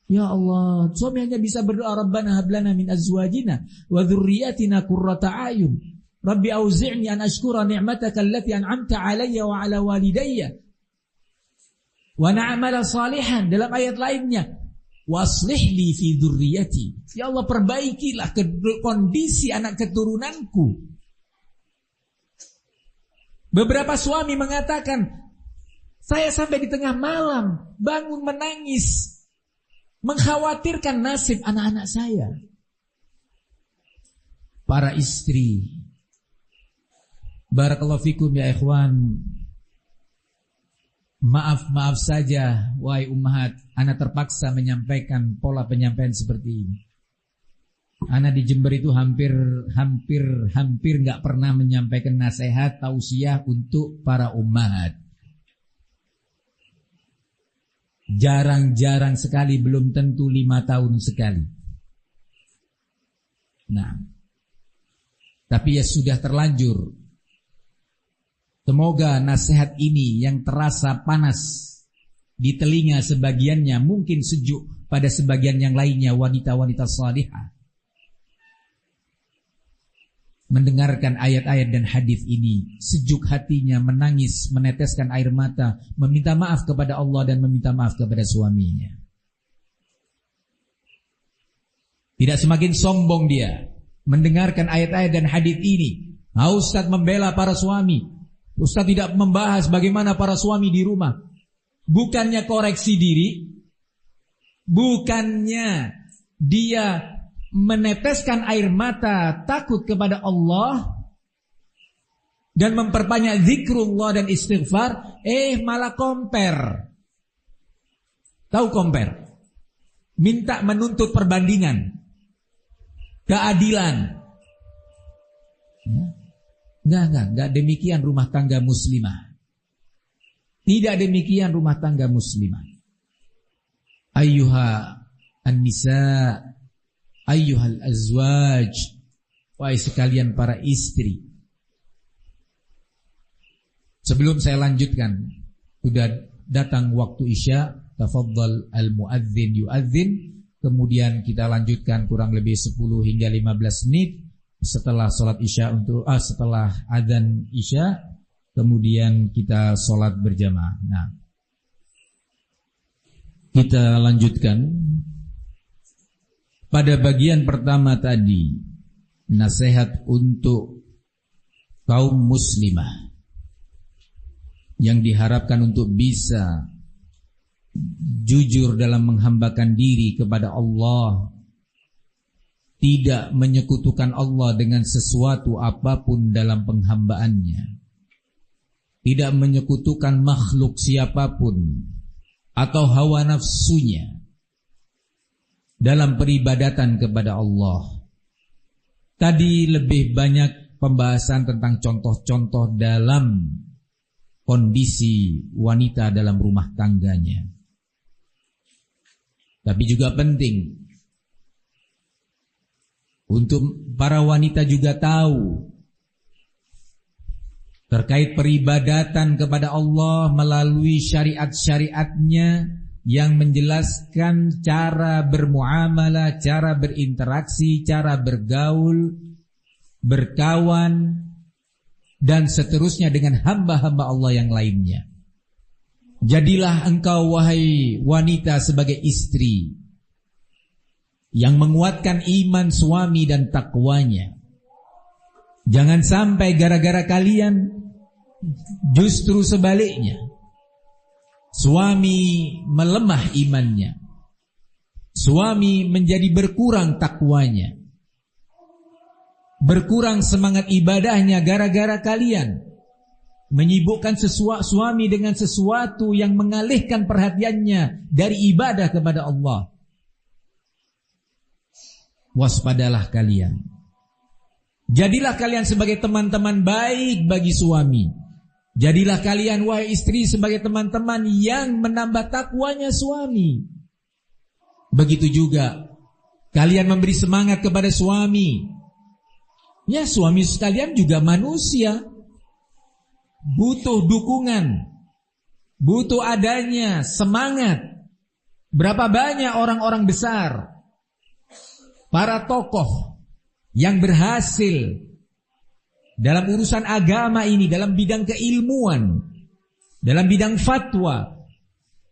ya Allah, suami hanya bisa berdoa, Rabbana hablana min azwajina wa dzurriyyatina qurrata a'yun. Rabbi auzi'ni an ashkura ni'mataka allati an'amta 'alayya wa 'ala walidayya wa na'mala salihan. Dalam ayat lainnya, waslih li fi dzurriyyati. Ya Allah, perbaikilah kondisi anak keturunanku. Beberapa suami mengatakan, saya sampai di tengah malam bangun menangis, mengkhawatirkan nasib anak-anak saya. Para istri, barakallahu fikum ya ikhwan, maaf saja wahai ummahat, ana terpaksa menyampaikan pola penyampaian seperti ini. Ana di Jember itu hampir enggak pernah menyampaikan nasihat tausiah untuk para ummahat. Jarang-jarang sekali, belum tentu 5 tahun sekali. Nah, tapi ya sudah terlanjur. Semoga nasihat ini yang terasa panas di telinga sebagiannya, mungkin sejuk pada sebagian yang lainnya, wanita-wanita salihah, mendengarkan ayat-ayat dan hadis ini, sejuk hatinya, menangis, meneteskan air mata, meminta maaf kepada Allah dan meminta maaf kepada suaminya. Tidak semakin sombong dia mendengarkan ayat-ayat dan hadis ini. Ustaz membela para suami, Ustaz tidak membahas bagaimana para suami di rumah. Bukannya koreksi diri, bukannya dia meneteskan air mata takut kepada Allah dan memperbanyak zikrullah dan istighfar, malah compare. Tahu compare? Minta menuntut perbandingan, keadilan. Enggak demikian rumah tangga muslimah. Tidak demikian rumah tangga muslimah. Ayyuha an-nisa, ayyuhal azwaj, wahai sekalian para istri. Sebelum saya lanjutkan, sudah datang waktu Isya, tafadhal al-muadzin yuadzin, kemudian kita lanjutkan kurang lebih 10 hingga 15 menit setelah salat Isya, setelah adzan Isya, kemudian kita salat berjamaah. Nah, kita lanjutkan pada bagian pertama tadi, nasihat untuk kaum muslimah yang diharapkan untuk bisa jujur dalam menghambakan diri kepada Allah, tidak menyekutukan Allah dengan sesuatu apapun dalam penghambaannya, tidak menyekutukan makhluk siapapun atau hawa nafsunya dalam peribadatan kepada Allah. Tadi lebih banyak pembahasan tentang contoh-contoh dalam kondisi wanita dalam rumah tangganya. Tapi juga penting untuk para wanita juga tahu terkait peribadatan kepada Allah melalui syariat-syariatnya yang menjelaskan cara bermuamalah, cara berinteraksi, cara bergaul, berkawan, dan seterusnya dengan hamba-hamba Allah yang lainnya. Jadilah engkau wahai wanita sebagai istri yang menguatkan iman suami dan takwanya. Jangan sampai gara-gara kalian justru sebaliknya, suami melemah imannya, suami menjadi berkurang takwanya, berkurang semangat ibadahnya gara-gara kalian menyibukkan suami dengan sesuatu yang mengalihkan perhatiannya dari ibadah kepada Allah. Waspadalah kalian. Jadilah kalian sebagai teman-teman baik bagi suami. Jadilah kalian wahai istri sebagai teman-teman yang menambah takwanya suami. Begitu juga kalian memberi semangat kepada suami. Ya, suami sekalian juga manusia, butuh dukungan, butuh adanya semangat. Berapa banyak orang-orang besar, para tokoh yang berhasil dalam urusan agama ini, dalam bidang keilmuan, dalam bidang fatwa,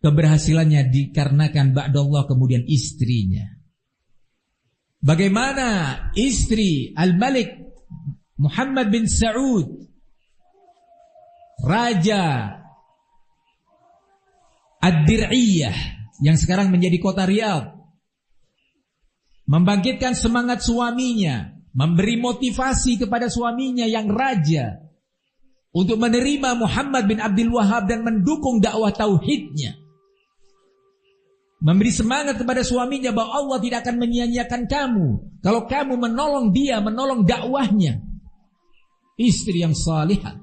keberhasilannya dikarenakan ba'dallah kemudian istrinya. Bagaimana istri Al-Malik Muhammad bin Saud, Raja Ad-Dir'iyah yang sekarang menjadi kota Riyadh, membangkitkan semangat suaminya, memberi motivasi kepada suaminya yang raja untuk menerima Muhammad bin Abdul Wahhab dan mendukung dakwah tauhidnya. Memberi semangat kepada suaminya bahwa Allah tidak akan menyia-nyiakan kamu kalau kamu menolong dia, menolong dakwahnya. Istri yang salihah,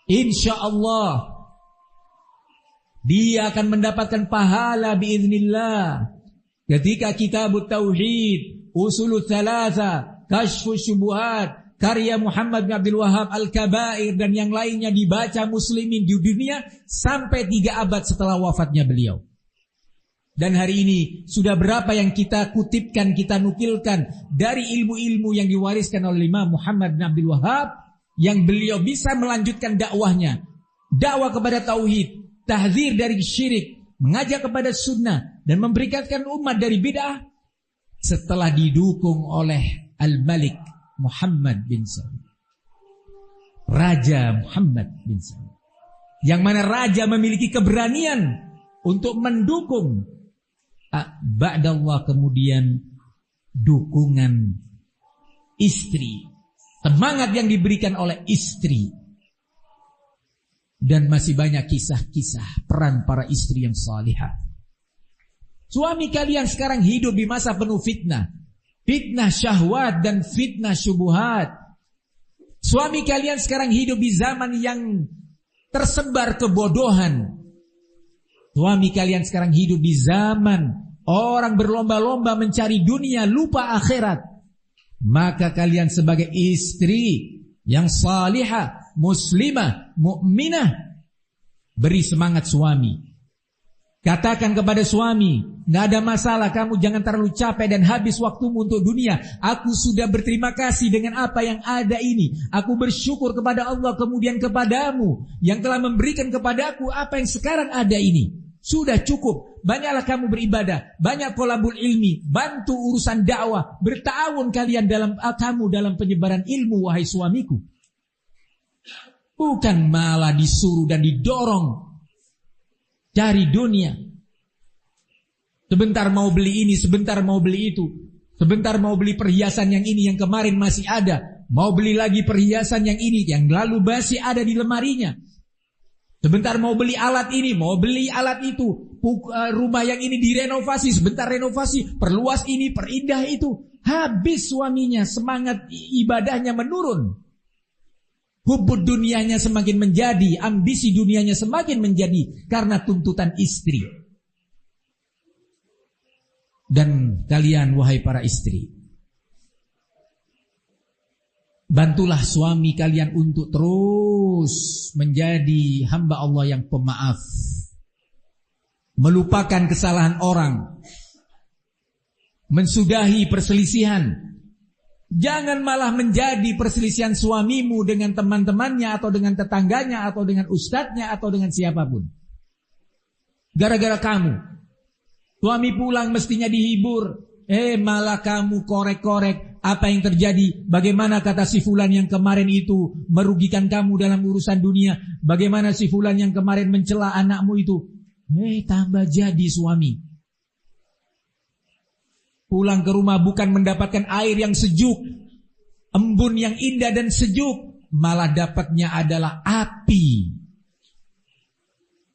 insyaallah dia akan mendapatkan pahala biiznillah. Ketika kitabut tauhid, usulut thalatha, kasyfus syubuhat, karya Muhammad bin Abdul Wahhab Al-Kabair dan yang lainnya dibaca muslimin di dunia sampai 3 abad setelah wafatnya beliau. Dan hari ini sudah berapa yang kita kutipkan, kita nukilkan dari ilmu-ilmu yang diwariskan oleh Imam Muhammad bin Abdul Wahhab, yang beliau bisa melanjutkan dakwahnya, dakwah kepada tauhid, tahdzir dari syirik, mengajak kepada sunnah dan memberikan umat dari bid'ah setelah didukung oleh Al-Malik Muhammad bin Saud, Raja Muhammad bin Saud, yang mana raja memiliki keberanian untuk mendukung ba'dallah kemudian dukungan istri, semangat yang diberikan oleh istri. Dan masih banyak kisah-kisah peran para istri yang salihah. Suami kalian sekarang hidup di masa penuh fitnah, fitnah syahwat dan fitnah syubuhat. Suami kalian sekarang hidup di zaman yang tersebar kebodohan. Suami kalian sekarang hidup di zaman orang berlomba-lomba mencari dunia, lupa akhirat. Maka kalian sebagai istri yang salihah, muslimah, mukminah, beri semangat suami. Katakan kepada suami, gak ada masalah, kamu jangan terlalu capek dan habis waktumu untuk dunia. Aku sudah berterima kasih dengan apa yang ada ini. Aku bersyukur kepada Allah kemudian kepadamu yang telah memberikan kepadaku apa yang sekarang ada ini. Sudah cukup, banyaklah kamu beribadah, banyak kolabul ilmi, bantu urusan dakwah, bertawun kalian dalam penyebaran ilmu, wahai suamiku. Bukan malah disuruh dan didorong cari dunia. Sebentar mau beli ini, sebentar mau beli itu, sebentar mau beli perhiasan yang ini yang kemarin masih ada, mau beli lagi perhiasan yang ini yang lalu masih ada di lemarinya. Sebentar mau beli alat ini, mau beli alat itu, rumah yang ini direnovasi, sebentar renovasi, perluas ini, perindah itu. Habis suaminya, semangat ibadahnya menurun. Hubud dunianya semakin menjadi, ambisi dunianya semakin menjadi karena tuntutan istri. Dan kalian wahai para istri, bantulah suami kalian untuk terus menjadi hamba Allah yang pemaaf, melupakan kesalahan orang, mensudahi perselisihan. Jangan malah menjadi perselisihan suamimu dengan teman-temannya atau dengan tetangganya atau dengan ustadznya atau dengan siapapun. Gara-gara kamu, suami pulang mestinya dihibur, malah kamu korek-korek apa yang terjadi. Bagaimana kata si fulan yang kemarin itu merugikan kamu dalam urusan dunia? Bagaimana si fulan yang kemarin mencela anakmu itu? Tambah jadi suami. Pulang ke rumah bukan mendapatkan air yang sejuk, embun yang indah dan sejuk, malah dapatnya adalah api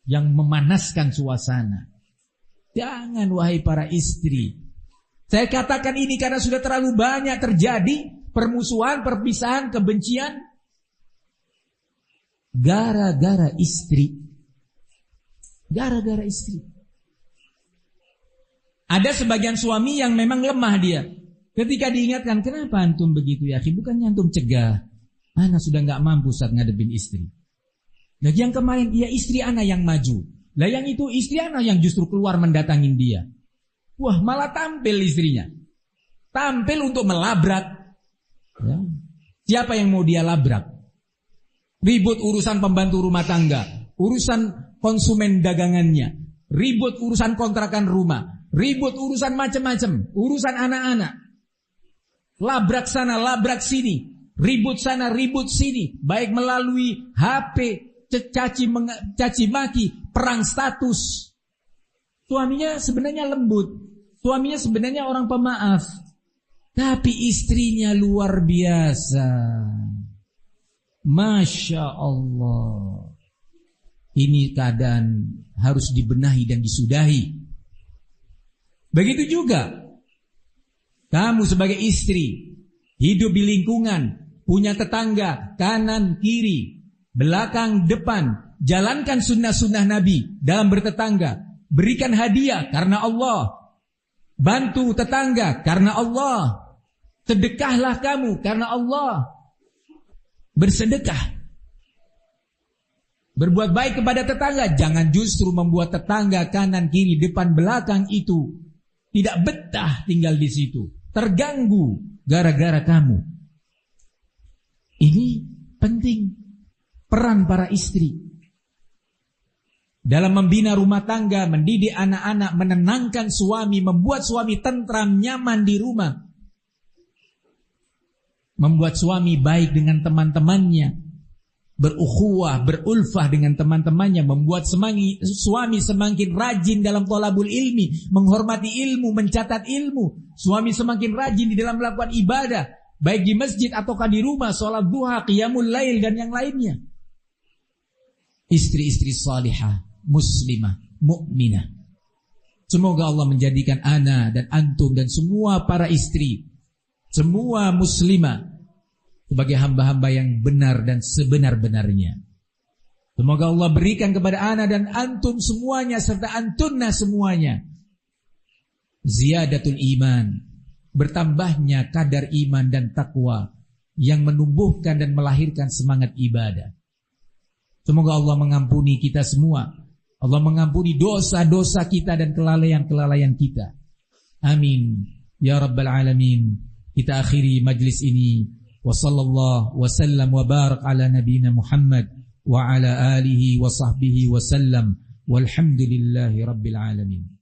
yang memanaskan suasana. Jangan wahai para istri. Saya katakan ini karena sudah terlalu banyak terjadi permusuhan, perpisahan, kebencian gara-gara istri. Gara-gara istri. Ada sebagian suami yang memang lemah dia. Ketika diingatkan, kenapa antum begitu ya? Bukannya antum cegah. Ana sudah gak mampu saat ngadepin istri. Nah yang kemarin, ya istri ana yang maju. Lah yang itu istri ana yang justru keluar mendatangin dia. Wah malah tampil istrinya. Tampil untuk melabrak. Ya. Siapa yang mau dia labrak? Ribut urusan pembantu rumah tangga. Urusan konsumen dagangannya. Ribut urusan kontrakan rumah. Ribut urusan macam-macam, urusan anak-anak. Labrak sana, labrak sini. Ribut sana, ribut sini. Baik melalui HP, caci maki, perang status. Suaminya sebenarnya lembut. Suaminya sebenarnya orang pemaaf. Tapi istrinya luar biasa. Masya Allah. Ini keadaan harus dibenahi dan disudahi. Begitu juga kamu sebagai istri hidup di lingkungan, punya tetangga kanan kiri, belakang depan, jalankan sunnah-sunnah Nabi dalam bertetangga, berikan hadiah karena Allah, bantu tetangga karena Allah, sedekahlah kamu karena Allah, bersedekah, berbuat baik kepada tetangga. Jangan justru membuat tetangga kanan kiri depan belakang itu tidak betah tinggal di situ, terganggu gara-gara kamu. Ini penting peran para istri dalam membina rumah tangga, mendidik anak-anak, menenangkan suami, membuat suami tentram, nyaman di rumah, membuat suami baik dengan teman-temannya, berukhuwah, berulfah dengan teman-temannya, membuat suami semakin rajin dalam thalabul ilmi, menghormati ilmu, mencatat ilmu. Suami semakin rajin di dalam melakukan ibadah, baik di masjid ataukah di rumah, sholat duha, qiyamul lail dan yang lainnya. Istri-istri salihah, muslimah, mukminah. Semoga Allah menjadikan ana dan antum dan semua para istri, semua muslimah sebagai hamba-hamba yang benar dan sebenar-benarnya. Semoga Allah berikan kepada ana dan antum semuanya serta antunna semuanya ziyadatul iman, bertambahnya kadar iman dan takwa yang menumbuhkan dan melahirkan semangat ibadah. Semoga Allah mengampuni kita semua. Allah mengampuni dosa-dosa kita dan kelalaian-kelalaian kita. Amin ya rabbal alamin. Kita akhiri majlis ini. Wa sallallahu wa sallam wa barak ala nabina Muhammad wa ala alihi wa sahbihi wa sallam walhamdulillahi rabbil alamin.